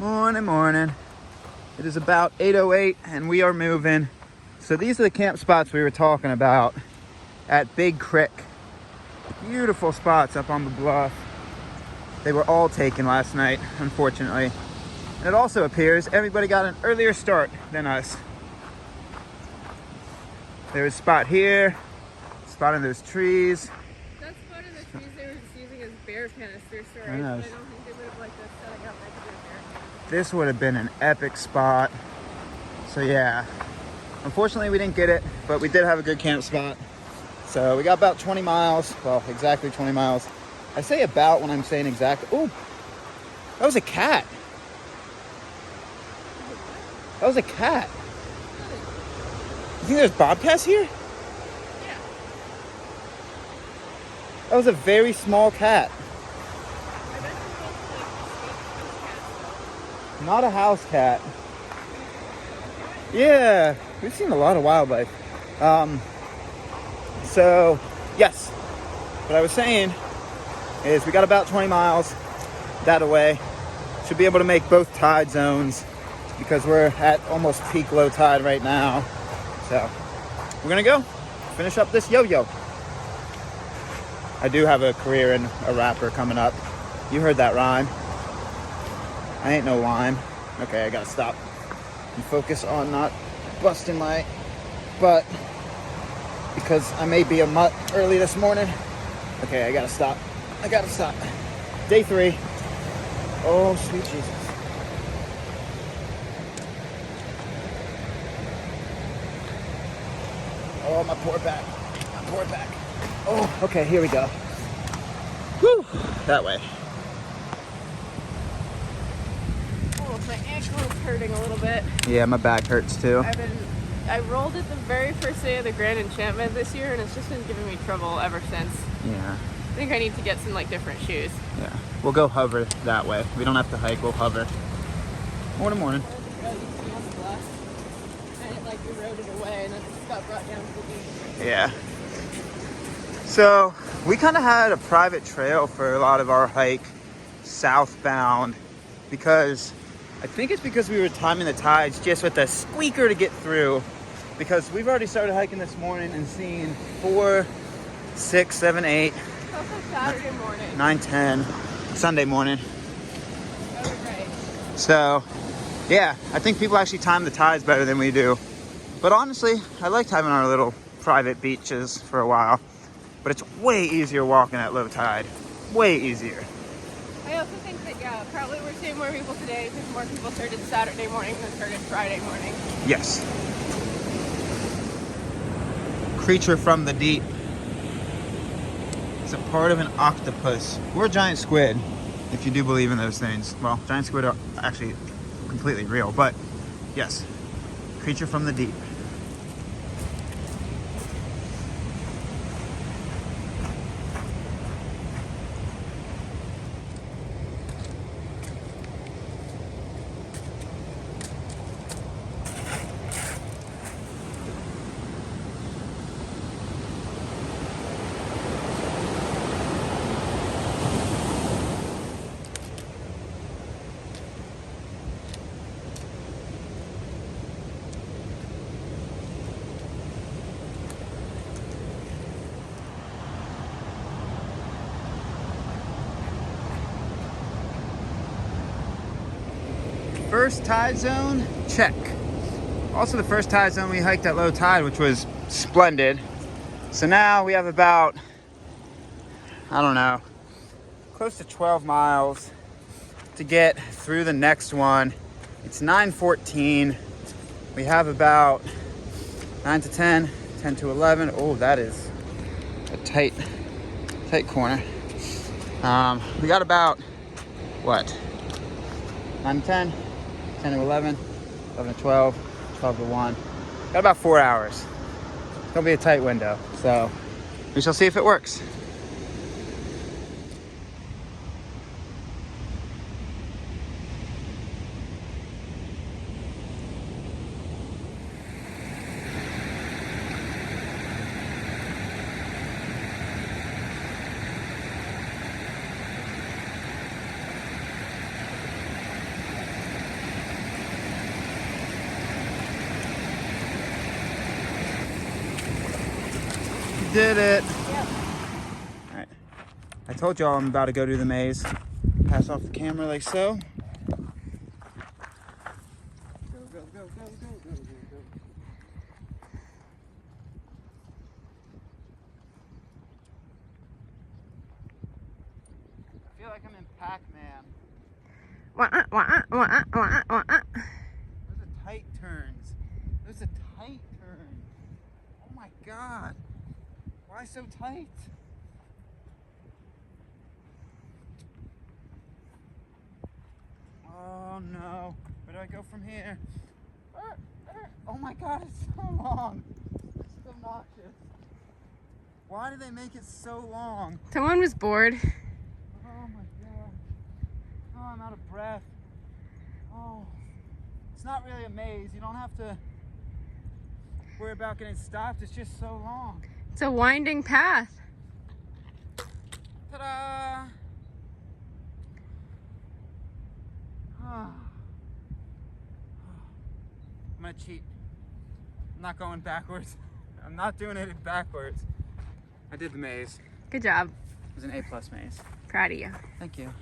Morning, morning. It is about 8:08 and we are moving. So these are the camp spots we were talking about at Big Creek. Beautiful spots up on the bluff. They were all taken last night, unfortunately. And it also appears everybody got an earlier start than us. There's a spot here, spot in those trees. That spot in the trees they were just using as bear canister storage, I know. but I don't think they would have liked us setting up next to their bear canister. This would have been an epic spot. So yeah, unfortunately we didn't get it, but we did have a good camp spot. So we got about 20 miles, well, exactly 20 miles. I say about when I'm saying exactly. Oh, that was a cat. That was a cat. You think there's bobcats here? Yeah. That was a very small cat. I bet they're both like cats. Not a house cat. Yeah, we've seen a lot of wildlife. So, yes. What I was saying is we got about 20 miles that away. Should be able to make both tide zones because we're at almost peak low tide right now. So, we're gonna go finish up this yo-yo. I do have a career in a rapper coming up. You heard that rhyme. I ain't no lime. Okay, I gotta stop and focus on not busting my butt because I may be a mutt early this morning. Okay, I gotta stop. Day 3. Oh, sweet Jesus. Oh, my poor back. Oh, okay, here we go. Whew, that way. Oh, my ankle is hurting a little bit. Yeah, my back hurts too. I rolled it the very first day of the Grand Enchantment this year, and it's just been giving me trouble ever since. Yeah. I think I need to get some like different shoes. Yeah. We'll go hover that way. We don't have to hike, we'll hover. Morning. And it like eroded away, and then it just got brought down to the beach. Yeah. So we kind of had a private trail for a lot of our hike southbound because I think it's because we were timing the tides just with a squeaker to get through because we've already started hiking this morning and seen 4, 6, 7, 8, It's also Saturday morning. 9, 10, Sunday morning. Oh, right. So yeah, I think people actually time the tides better than we do. But honestly, I liked having our little private beaches for a while. But it's way easier walking at low tide. Way easier. I also think that, yeah, probably we're seeing more people today because more people started Saturday morning than started Friday morning. Yes. Creature from the deep. It's a part of an octopus or a giant squid, if you do believe in those things. Well, giant squid are actually completely real, but yes, creature from the deep. First tide zone, check. Also the first tide zone we hiked at low tide, which was splendid. So now we have about, I don't know, close to 12 miles to get through the next one. It's 9:14. We have about 9 to 10, 10 to 11. Oh, that is a tight corner. We got about, what, 9 to 10, 10 to 11, 11 to 12, 12 to 1. Got about 4 hours. It's gonna be a tight window, so we shall see if it works. did it. Yep. All right. I told y'all I'm about to go do the maze. Pass off the camera like so. Go, go, go, go, go, go, go, go. I feel like I'm in Pac-Man. Those are tight turns. Those are tight turns. Oh my God. Why so tight? Oh no. Where do I go from here? Oh my God, it's so long. It's obnoxious. Why do they make it so long? Someone was bored. Oh my God. Oh, I'm out of breath. Oh. It's not really a maze. You don't have to worry about getting stopped. It's just so long. It's a winding path. Ta-da! I'm gonna cheat. I'm not going backwards. I'm not doing it backwards. I did the maze. Good job. It was an A+ maze. Proud of you. Thank you.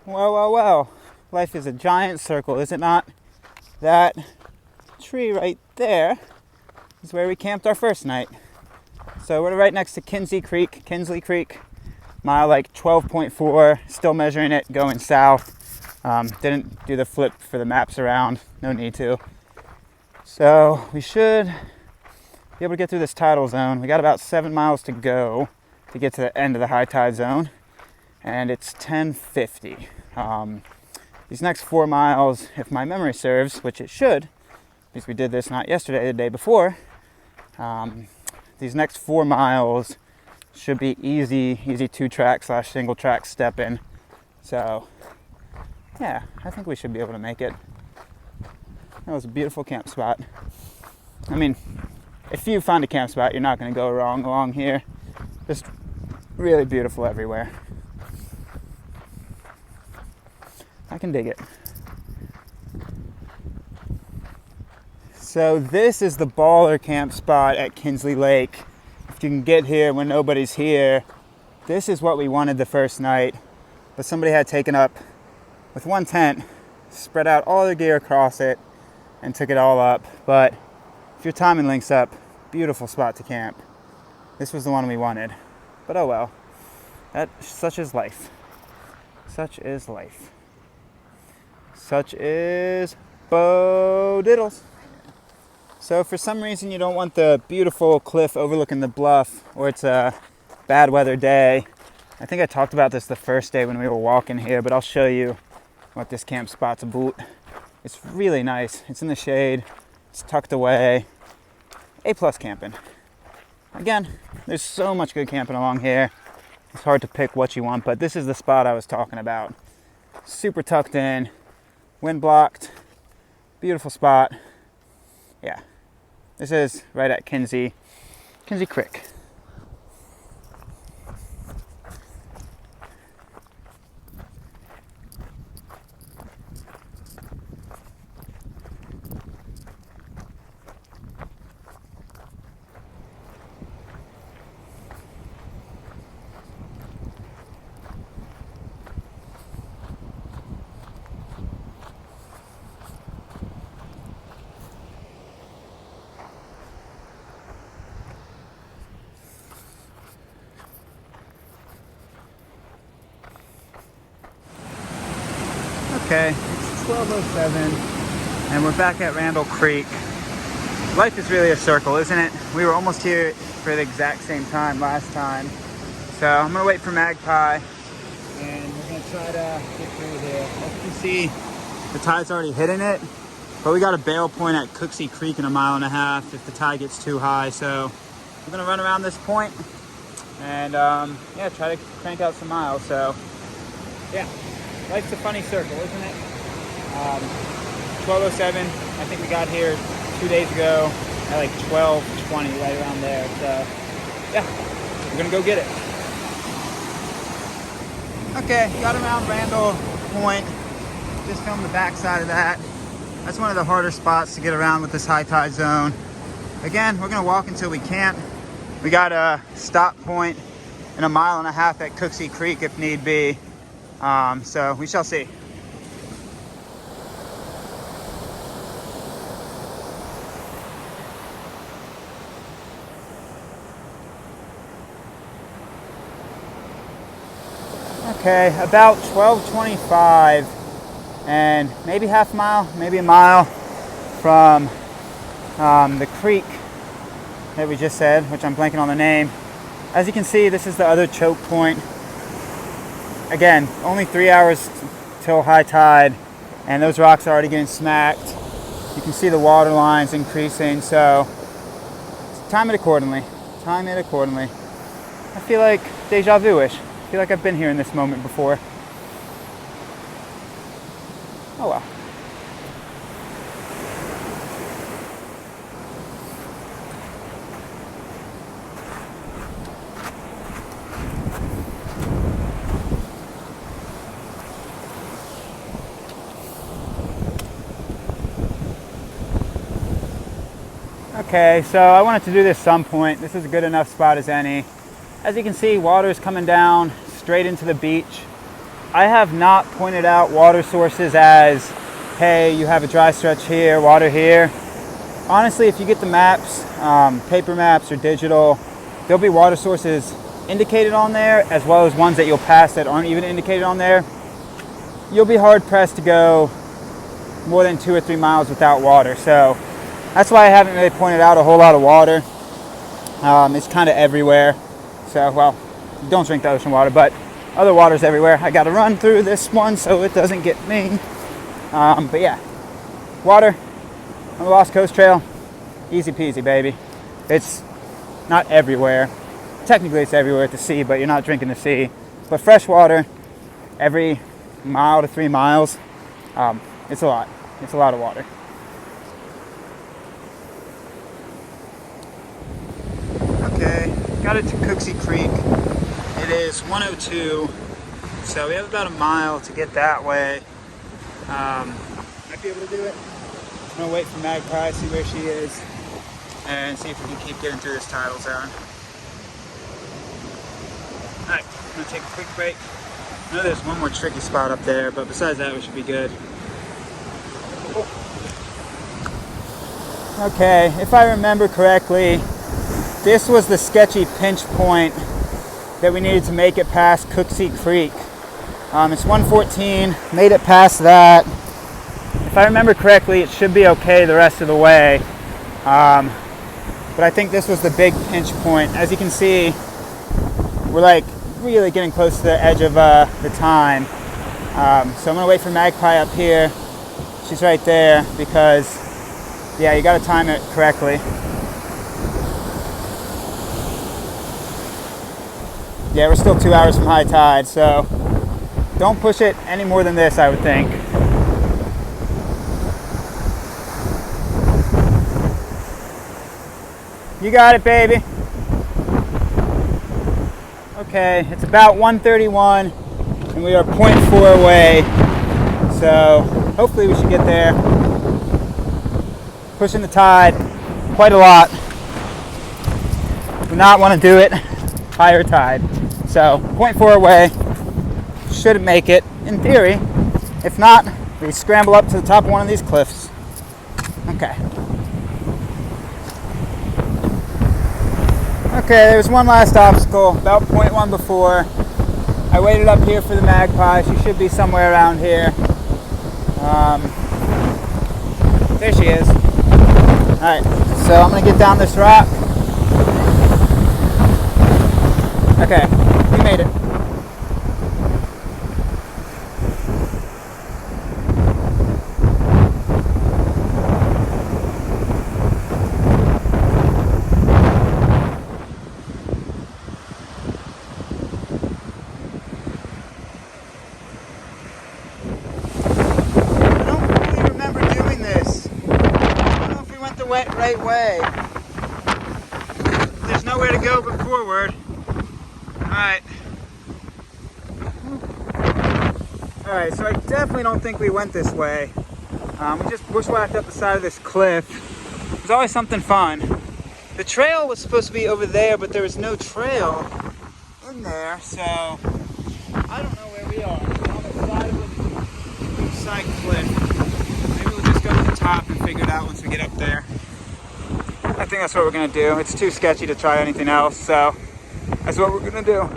Well, well, well. Life is a giant circle, is it not? That tree right there is where we camped our first night. So we're right next to Kinsley Creek, mile like 12.4, still measuring it, going south. Didn't do the flip for the maps around, no need to. So we should be able to get through this tidal zone. We got about 7 miles to go to get to the end of the high tide zone, and it's 10:50. These next 4 miles, if my memory serves, which it should, because we did this not yesterday, the day before, these next 4 miles should be easy 2-track / single track stepping. So yeah, I think we should be able to make it. That was a beautiful camp spot. I mean, if you find a camp spot, you're not going to go wrong along here. Just really beautiful everywhere. I can dig it. So this is the baller camp spot at Kinsley Lake. If you can get here when nobody's here, this is what we wanted the first night, but somebody had taken up with one tent, spread out all their gear across it, and took it all up. But if your timing links up, beautiful spot to camp. This was the one we wanted, but oh well. Such is life. Such is life. Such is Bo Diddles. So if for some reason you don't want the beautiful cliff overlooking the bluff, or it's a bad weather day, I think I talked about this the first day when we were walking here, but I'll show you what this camp spot's about. It's really nice. It's in the shade. It's tucked away. A+ camping. Again, there's so much good camping along here. It's hard to pick what you want, but this is the spot I was talking about. Super tucked in, wind blocked, beautiful spot. Yeah, this is right at Cruisey Creek. Okay, it's 12:07 and we're back at Randall Creek. Life is really a circle, isn't it? We were almost here for the exact same time last time. So I'm gonna wait for Magpie and we're gonna try to get through here. As you can see, the tide's already hitting it. But we got a bail point at Cruisey Creek in 1.5 miles if the tide gets too high. So we're gonna run around this point and yeah, try to crank out some miles. So yeah, life's a funny circle, isn't it? 12:07. I think we got here 2 days ago at like 12:20, right around there. So yeah, we're gonna go get it. Okay, got around Randall Point. Just filmed the backside of that. That's one of the harder spots to get around with this high tide zone. Again, we're gonna walk until we can't. We got a stop point in 1.5 miles at Cruisey Creek if need be. So we shall see. Okay, about 12:25 and maybe half a mile, maybe a mile from the creek that we just said, which I'm blanking on the name. As you can see, this is the other choke point. Again, only 3 hours till high tide, and those rocks are already getting smacked. You can see the water lines increasing, so time it accordingly. Time it accordingly. I feel like deja vu-ish. I feel like I've been here in this moment before. Oh well. Okay, so I wanted to do this some point. This is a good enough spot as any. As you can see, water is coming down straight into the beach. I have not pointed out water sources as, hey, you have a dry stretch here, water here. Honestly, if you get the maps, paper maps or digital, there'll be water sources indicated on there, as well as ones that you'll pass that aren't even indicated on there. You'll be hard pressed to go more than 2 or 3 miles without water. So that's why I haven't really pointed out a whole lot of water. It's kind of everywhere. So, well, don't drink the ocean water, but other water's everywhere. I got to run through this one so it doesn't get me. But yeah, water on the Lost Coast Trail, easy peasy, baby. It's not everywhere. Technically, it's everywhere at the sea, but you're not drinking the sea. But fresh water, every mile to 3 miles, it's a lot. It's a lot of water. Okay, got it to Cruisey Creek. It is 1:02, so we have about a mile to get that way. Might be able to do it. I'm gonna wait for Magpie, see where she is, and see if we can keep getting through this tidal zone. Alright, I'm gonna take a quick break. I know there's one more tricky spot up there, but besides that, we should be good. Okay, if I remember correctly, this was the sketchy pinch point that we needed to make it past Cruisey Creek. It's 1:14, made it past that. If I remember correctly, it should be okay the rest of the way. But I think this was the big pinch point. As you can see, we're like really getting close to the edge of the time. So I'm gonna wait for Magpie up here. She's right there because, yeah, you gotta time it correctly. Yeah, we're still 2 hours from high tide, so don't push it any more than this, I would think. You got it, baby. Okay, it's about 1:31, and we are 0.4 away, so hopefully we should get there. Pushing the tide quite a lot. Do not want to do it higher tide. So 0.4 away, should make it in theory. If not, we scramble up to the top of one of these cliffs. Okay. Okay, there's one last obstacle, about 0.1 before. I waited up here for the Magpie. She should be somewhere around here. There she is. Alright, so I'm gonna get down this rock. Okay, we made it. right way. There's nowhere to go but forward. Alright. Alright, so I definitely don't think we went this way. We just bushwhacked up the side of this cliff. It was always something fun. The trail was supposed to be over there, but there was no trail in there, so I don't know where we are. We're on the side of the side cliff. Maybe we'll just go to the top and figure it out once we get up there. I think that's what we're gonna do. It's too sketchy to try anything else, so that's what we're gonna do.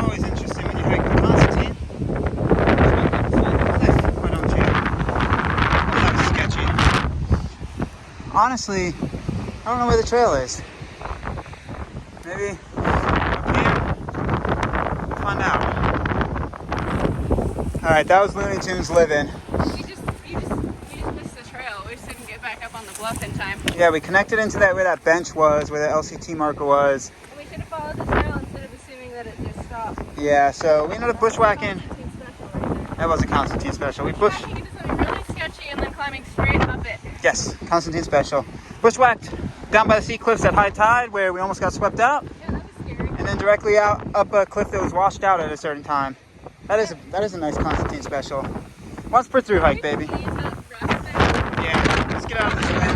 Always interesting when you hike with Constantine. Why don't you? That was sketchy. Honestly, I don't know where the trail is. Maybe up here? We'll find out. Alright, that was Looney Tunes living. We just missed the trail. We just didn't get back up on the bluff in time. Yeah, we connected into that where that bench was, where the LCT marker was. And we should have followed the trail instead of assuming that it just stopped. Yeah, so we ended up bushwhacking. Constantine special right there. That was a Constantine special. We bush. Bushwhacking into something really sketchy and then climbing straight up it. Yes, Constantine special. Bushwhacked down by the sea cliffs at high tide where we almost got swept out. Yeah, that was scary. And then directly out up a cliff that was washed out at a certain time. That is a nice Constantine special. Once per through hike, baby. Can we please not rush there? Yeah, let's get out of this way.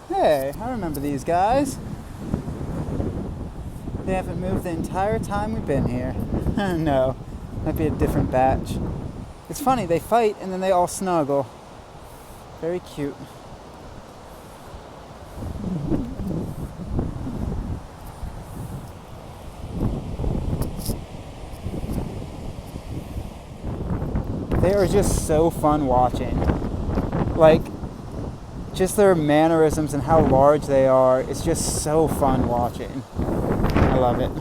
Hey, I remember these guys. They haven't moved the entire time we've been here. No, might be a different batch. It's funny, they fight and then they all snuggle. Very cute. They are just so fun watching. Like, just their mannerisms and how large they are, it's just so fun watching. I love it.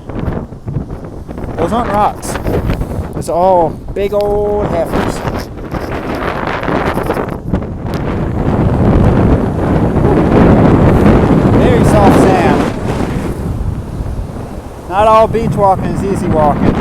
Those aren't rocks. Those are all big old heifers. Very soft sand. Not all beach walking is easy walking.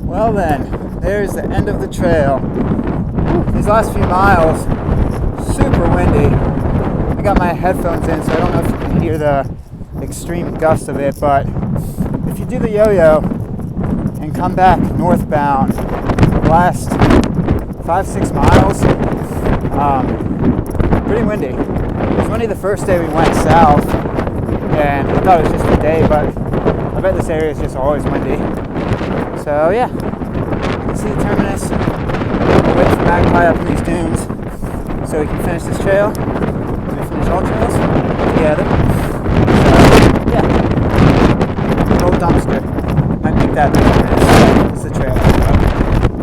Well then, there's the end of the trail. These last few miles, super windy. I got my headphones in, so I don't know if you can hear the extreme gust of it, but if you do the yo-yo and come back northbound, the last 5-6 miles, pretty windy. It was windy the first day we went south, and I thought it was just a day, but I bet this area is just always windy. So yeah, you can see the terminus. We'll wait for Magpie up in these dunes so we can finish this trail. We finish all trails together. So yeah, little dumpster. Might make that the terminus. It's the trail.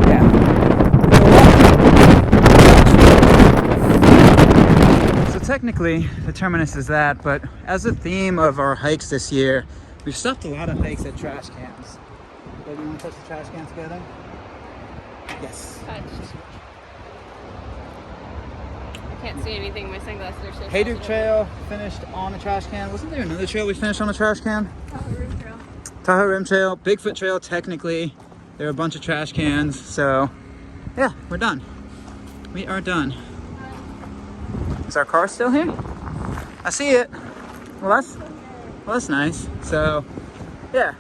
Yeah. So technically, the terminus is that, but as a theme of our hikes this year, we've stopped a lot of hikes at trash cans. Do you want to touch the trash can together? Yes. Touched. I can't see anything. My sunglasses are so Haydock Trail finished on a trash can. Wasn't there another trail we finished on a trash can? Tahoe Rim Trail. Tahoe Rim Trail, Bigfoot Trail, technically. There are a bunch of trash cans, so yeah, we're done. We are done. Is our car still here? I see it. Well, that's Well, that's nice. So, yeah,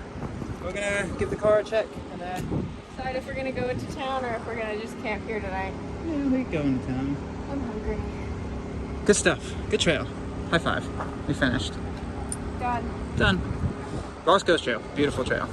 we're gonna give the car a check and then Decide if we're gonna go into town or if we're gonna just camp here tonight. yeah, we can go into town. I'm hungry. Good stuff. Good trail. High five. We finished. Done. Done. Lost Ghost Trail. Beautiful trail.